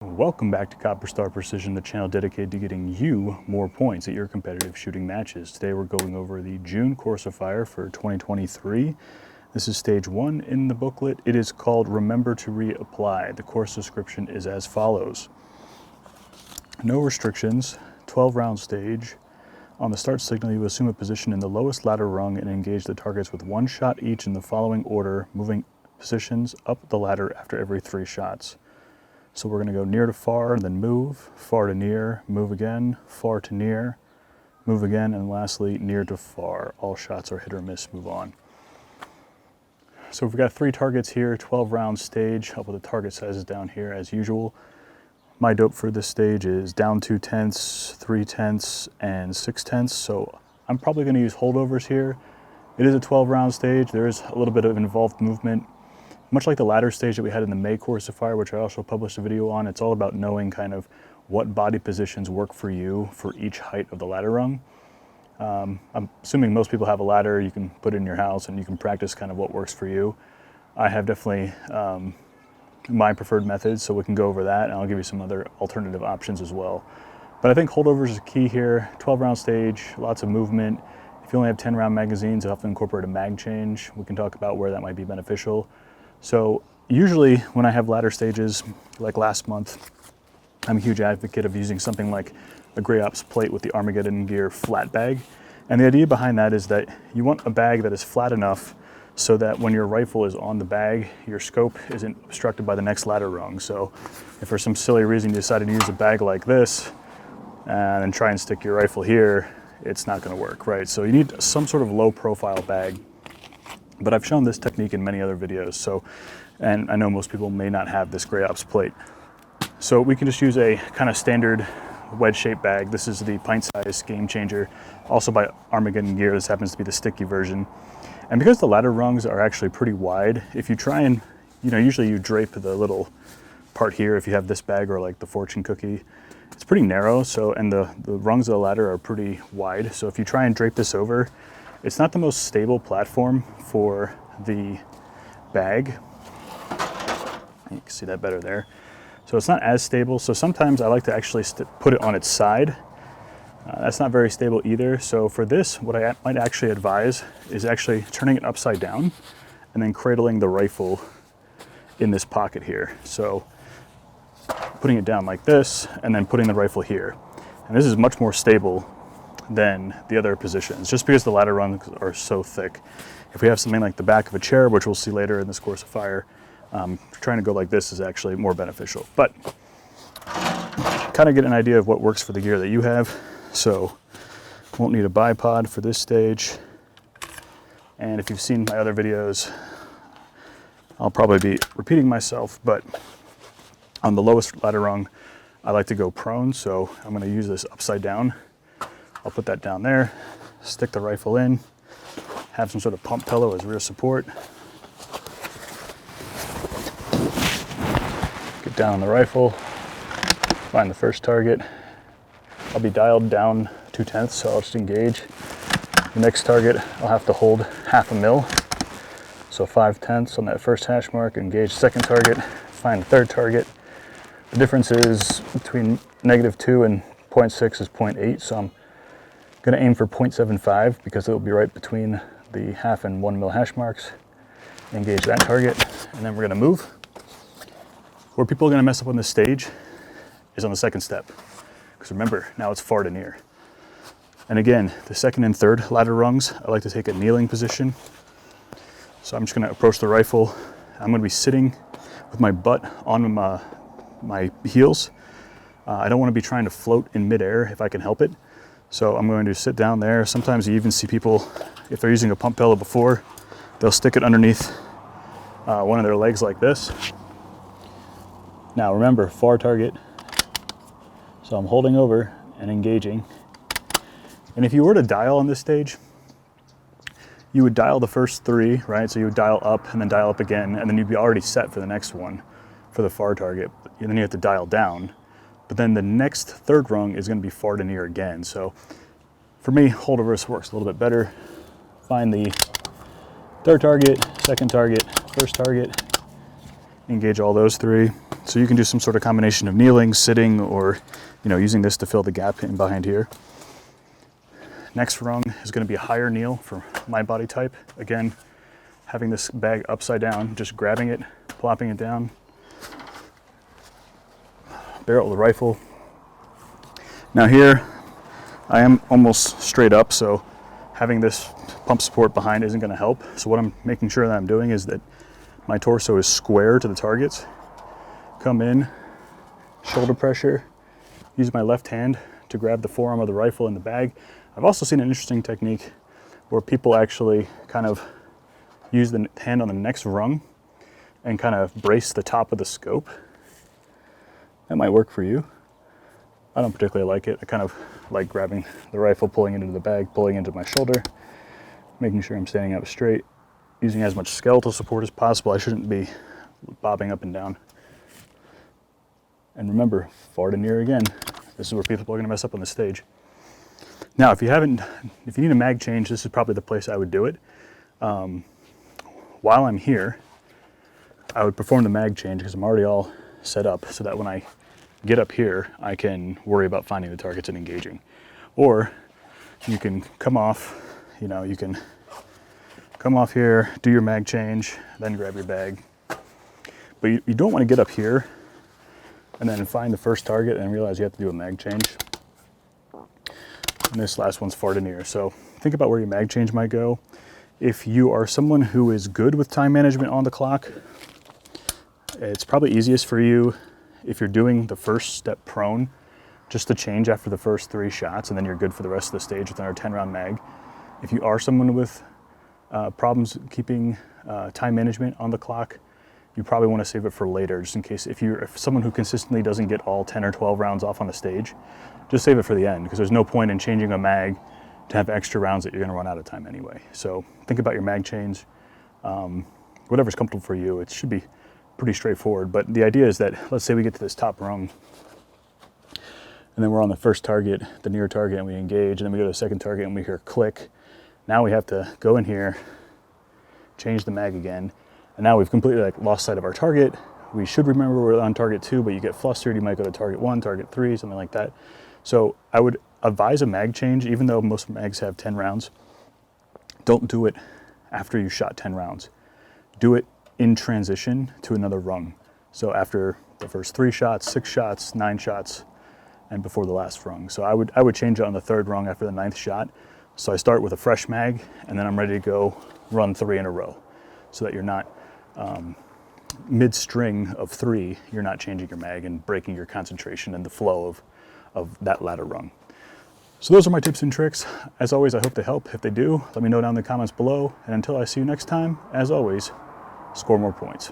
Welcome back to Copper Star Precision, the channel dedicated to getting you more points at your competitive shooting matches. Today we're going over the June course of fire for 2023. This is stage 1 in the booklet. It is called Remember to Reapply. The course description is as follows. No restrictions, 12-round stage. On the start signal, you assume a position in the lowest ladder rung and engage the targets with one shot each in the following order, moving positions up the ladder after every 3 shots. So we're going to go near to far, and then move, far to near, move again, far to near, move again, and lastly, near to far. All shots are hit or miss, move on. So we've got 3 targets here, 12-round stage. I'll put the target sizes down here as usual. My dope for this stage is down 2/10, 3/10, and 6/10. So I'm probably going to use holdovers here. It is a 12-round stage. There is a little bit of involved movement. Much like the ladder stage that we had in the May course of fire, which I also published a video on, it's all about knowing kind of what body positions work for you for each height of the ladder rung. I'm assuming most people have a ladder. You can put it in your house and you can practice kind of what works for you. I have definitely my preferred methods, so we can go over that, and I'll give you some other alternative options as well. But I think holdovers is key here. 12-round stage, lots of movement. If you only have 10-round magazines, you'll have to incorporate a mag change. We can talk about where that might be beneficial. So usually when I have ladder stages, like last month, I'm a huge advocate of using something like a Gray Ops plate with the Armageddon Gear flat bag. And the idea behind that is that you want a bag that is flat enough so that when your rifle is on the bag, your scope isn't obstructed by the next ladder rung. So if for some silly reason you decided to use a bag like this and then try and stick your rifle here, it's not going to work, right? So you need some sort of low profile bag. But I've shown this technique in many other videos, so, and I know most people may not have this Gray Ops plate. So we can just use a kind of standard wedge-shaped bag. This is the pint-size Game Changer, also by Armageddon Gear. This happens to be the sticky version. And because the ladder rungs are actually pretty wide, if you try and, usually you drape the little part here if you have this bag or like the fortune cookie. It's pretty narrow, so, and the rungs of the ladder are pretty wide. So if you try and drape this over, it's not the most stable platform for the bag. You can see that better there. So it's not as stable. So sometimes I like to actually put it on its side. That's not very stable either. So for this, what I might actually advise is actually turning it upside down and then cradling the rifle in this pocket here. So putting it down like this and then putting the rifle here. And this is much more stable than the other positions, just because the ladder rungs are so thick. If we have something like the back of a chair, which we'll see later in this course of fire, trying to go like this is actually more beneficial. But kind of get an idea of what works for the gear that you have. So won't need a bipod for this stage. And if you've seen my other videos, I'll probably be repeating myself, but on the lowest ladder rung, I like to go prone. So I'm going to use this upside down. I'll put that down there, stick the rifle in, have some sort of pump pillow as rear support. Get down on the rifle, find the first target. I'll be dialed down 2/10, so I'll just engage. The next target, I'll have to hold 1/2 mil. So 5/10 on that first hash mark, engage second target, find the third target. The difference is between -2 and 0.6 is 0.8, so I'm going to aim for 0.75 because it will be right between the 1/2 and 1 mil hash marks. Engage that target, and then we're going to move. Where people are going to mess up on this stage is on the second step, because remember, now it's far to near. And again, the second and third ladder rungs, I like to take a kneeling position. So I'm just going to approach the rifle. I'm going to be sitting with my butt on my heels. I don't want to be trying to float in midair if I can help it. So I'm going to sit down there. Sometimes you even see people, if they're using a pump pillow before, they'll stick it underneath one of their legs like this. Now remember, far target. So I'm holding over and engaging. And if you were to dial on this stage, you would dial the first 3, right? So you would dial up and then dial up again, and then you'd be already set for the next one for the far target. And then you have to dial down. But then the next third rung is going to be far to near again. So for me, holdovers works a little bit better. Find the third target, second target, first target, engage all those 3. So you can do some sort of combination of kneeling, sitting, or using this to fill the gap in behind here. Next rung is going to be a higher kneel for my body type. Again, having this bag upside down, just grabbing it, plopping it down, barrel of the rifle. Now here, I am almost straight up, so having this pump support behind isn't going to help. So what I'm making sure that I'm doing is that my torso is square to the targets. Come in, shoulder pressure, use my left hand to grab the forearm of the rifle in the bag. I've also seen an interesting technique where people actually kind of use the hand on the next rung and kind of brace the top of the scope. That might work for you. I don't particularly like it. I kind of like grabbing the rifle, pulling it into the bag, pulling into my shoulder, making sure I'm standing up straight, using as much skeletal support as possible. I shouldn't be bobbing up and down. And remember, far to near again. This is where people are going to mess up on the stage. Now, if you need a mag change, this is probably the place I would do it. While I'm here, I would perform the mag change because I'm already all set up so that when I get up here, I can worry about finding the targets and engaging. Or you can come off, you can come off here, do your mag change, then grab your bag. But you don't want to get up here and then find the first target and realize you have to do a mag change. And this last one's far to near. So think about where your mag change might go. If you are someone who is good with time management on the clock, it's probably easiest for you if you're doing the first step prone, just to change after the first 3 shots, and then you're good for the rest of the stage with our 10-round mag. If you are someone with problems keeping time management on the clock, you probably want to save it for later, just in case if someone who consistently doesn't get all 10 or 12 rounds off on the stage, just save it for the end, because there's no point in changing a mag to have extra rounds that you're going to run out of time anyway. So think about your mag change. Whatever's comfortable for you. It should be pretty straightforward, but the idea is that, let's say we get to this top rung, and then we're on the first target, the near target, and we engage, and then we go to the second target and we hear click. Now we have to go in here, change the mag again, and now we've completely lost sight of our target. We should remember we're on target 2, but you get flustered, you might go to target 1, target 3, something like that. So I would advise a mag change, even though most mags have 10 rounds. Don't do it after you shot 10 rounds. Do it in transition to another rung. So after the first 3 shots, 6 shots, 9 shots, and before the last rung. So I would change it on the 3rd rung after the 9th shot. So I start with a fresh mag, and then I'm ready to go run 3 in a row, so that you're not mid-string of 3, you're not changing your mag and breaking your concentration and the flow of that latter rung. So those are my tips and tricks. As always, I hope they help. If they do, let me know down in the comments below. And until I see you next time, as always, score more points.